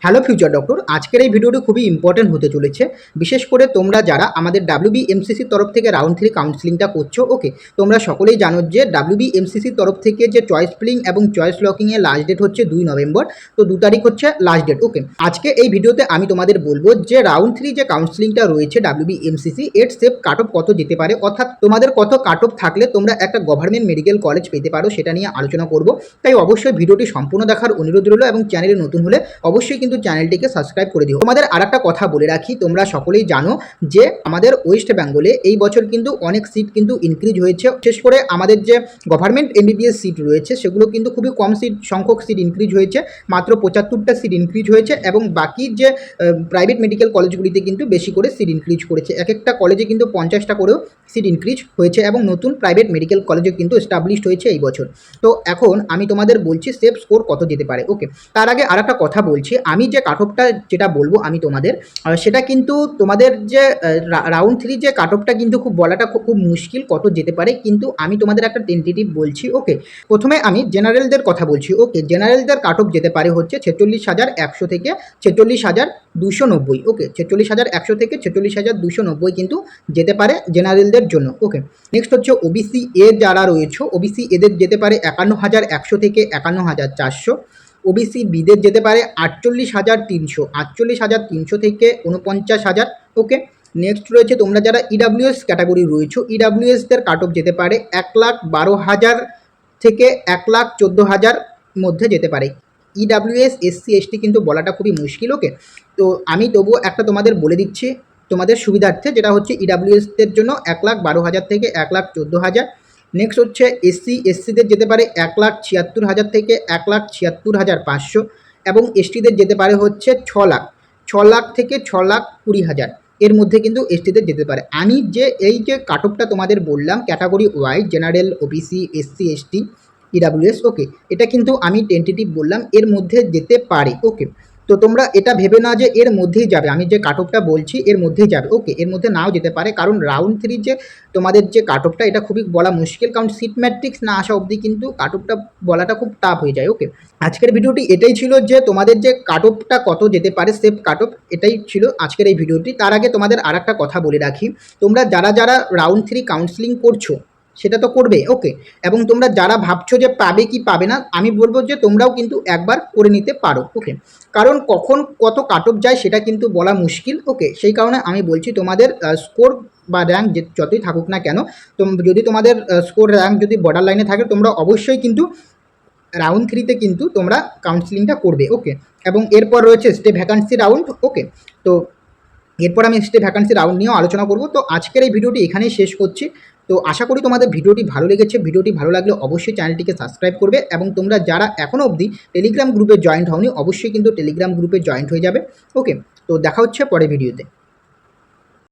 Hello future doctor, আজকের এই ভিডিওটি খুবই ইম্পর্টেন্ট হতে চলেছে। বিশেষ করে তোমরা যারা আমাদের WBMCCর তরফ থেকে রাউন্ড 3 কাউন্সেলিংটা করছো, ওকে, তোমরা সকলেই জানো যে WBMCCর তরফ থেকে যে চয়েস ফিলিং এবং চয়েস লকিংয়ের লাস্ট ডেট হচ্ছে 2 নভেম্বর। তো 2 তারিখ হচ্ছে লাস্ট ডেট। ওকে, আজকে এই ভিডিওতে আমি তোমাদের বলবো যে রাউন্ড 3 যে কাউন্সেলিংটা রয়েছে WBMCC এর সেফ কাট অফ কত যেতে পারে, অর্থাৎ তোমাদের কত কাট অফ থাকলে তোমরা একটা গভর্নমেন্ট মেডিকেল কলেজ পেতে পারো, সেটা নিয়ে আলোচনা করব। তাই অবশ্যই ভিডিওটি সম্পূর্ণ দেখার অনুরোধ রইল এবং চ্যানেলে নতুন হলে অবশ্যই কিন্তু চ্যানেলটিকে সাবস্ক্রাইব করে দিও। তোমাদের আরেকটা কথা বলে রাখি, তোমরা সকলেই জানো যে আমাদের ওয়েস্ট বেঙ্গলে এই বছর কিন্তু অনেক সিট কিন্তু ইনক্রিজ হয়েছে। বিশেষ করে আমাদের যে গভর্নমেন্ট MBBS সিট রয়েছে সেগুলো কিন্তু খুবই কম সংখ্যক সিট ইনক্রিজ হয়েছে, মাত্র 75টা সিট ইনক্রিজ হয়েছে এবং বাকি যে প্রাইভেট মেডিকেল কলেজগুলিতে কিন্তু বেশি করে সিট ইনক্রিজ করেছে। এক একটা কলেজে কিন্তু 50টা করেও সিট ইনক্রিজ হয়েছে এবং নতুন প্রাইভেট মেডিকেল কলেজও কিন্তু এস্টাবলিশড হয়েছে এই বছর। তো এখন আমি তোমাদের বলছি সেফ স্কোর কত যেতে পারে। ওকে, তার আগে আর একটা কথা বলছি, আমি যে কাট অফটা যেটা বলবো আমি তোমাদের, সেটা কিন্তু তোমাদের যে রাউন্ড 3 যে কাট অফটা কিন্তু বলাটা খুব মুশকিল কত যেতে পারে, কিন্তু আমি তোমাদের একটা টেন্টেটিভ বলছি। ওকে, প্রথমে আমি জেনারেলদের কথা বলছি। ওকে, জেনারেলদের কাট অফ যেতে পারে হচ্ছে 46,100 থেকে 46,290। ওকে, 46,100 থেকে 46,290 কিন্তু যেতে পারে জেনারেলদের জন্য। ওকে, নেক্সট হচ্ছে ওবিসি এ যারা রয়েছে, ওবিসি এদের যেতে পারে 51,100 থেকে 51,400। ওবিসি বিদের যেতে পারে 48,300, 48,300 থেকে 49,000। ওকে, নেক্সট রয়েছে তোমরা যারা ইডাব্লিউএস ক্যাটাগরি রয়েছে, ইডাব্লিউএসদের কাট অফ যেতে পারে 1,12,000 থেকে 1,14,000 মধ্যে যেতে পারে। ইডাব্লিউএস SC ST কিন্তু বলাটা খুবই মুশকিল। ওকে, তো আমি তবুও একটা তোমাদের বলে দিচ্ছি তোমাদের সুবিধার্থে, যেটা হচ্ছে ইডাব্লিউএসদের জন্য 1,12,000 থেকে 1,14,000। নেক্সট হচ্ছে SC SCদের যেতে পারে 1,76,000 থেকে 1,76,500 এবং STদের যেতে পারে হচ্ছে 6 লাখ থেকে 6,20,000 এর মধ্যে কিন্তু STদের যেতে পারে। আমি যে এই যে কাট অফটা তোমাদের বললাম category wise, general, OBC, SC ST, EWS, okay, এটা কিন্তু আমি টেন্টেটিভ বললাম, এর মধ্যে যেতে পারে। ওকে, তো তোমরা এটা ভেবে না যে এর মধ্যেই যাবে, আমি যে কাট অফটা বলছি এর মধ্যেই যাবে। ওকে, এর মধ্যে নাও যেতে পারে, কারণ রাউন্ড 3 যে তোমাদের যে কাট অফটা এটা খুবই বলা মুশকিল, কারণ সিট ম্যাট্রিক্স না আসা অবধি কিন্তু কাট অফটা বলাটা খুব টাফ হয়ে যায়। ওকে, আজকের ভিডিওটি এটাই ছিল যে তোমাদের যে কাট অফটা কত যেতে পারে, সেফ কাট অফ, এটাই ছিল আজকের এই ভিডিওটি। তার আগে তোমাদের আর একটা কথা বলে রাখি, তোমরা যারা যারা রাউন্ড 3 কাউন্সেলিং করছো সেটা তো করবে। ওকে, এবং তোমরা যারা ভাবছো যে পাবে কি পাবে না, আমি বলবো যে তোমরাও কিন্তু একবার করে নিতে পারো। ওকে, কারণ কখন কত কাট অফ যায় সেটা কিন্তু বলা মুশকিল। ওকে, সেই কারণে আমি বলছি তোমাদের স্কোর বা র্যাঙ্ক যতই থাকুক না কেন, যদি তোমাদের স্কোর র্যাঙ্ক যদি বর্ডার লাইনে থাকে তোমরা অবশ্যই কিন্তু রাউন্ড 3তে কিন্তু তোমরা কাউন্সেলিংটা করবে। ওকে, এবং এরপর রয়েছে স্টে ভ্যাকান্সি রাউন্ড। ওকে, তো এরপর আমি স্টে ভ্যাকান্সি রাউন্ড নিয়েও আলোচনা করব। তো আজকের এই ভিডিওটি এখানেই শেষ করছি। তো আশা করি তোমাদের ভিডিওটি ভালো লেগেছে। ভিডিওটি ভালো লাগলে অবশ্যই চ্যানেলটিকে সাবস্ক্রাইব করবে এবং তোমরা যারা এখনও অবধি টেলিগ্রাম গ্রুপে জয়েন্ট হওনি অবশ্যই কিন্তু টেলিগ্রাম গ্রুপে জয়েন্ট হয়ে যাবে। ওকে, তো দেখা হচ্ছে পরের ভিডিওতে।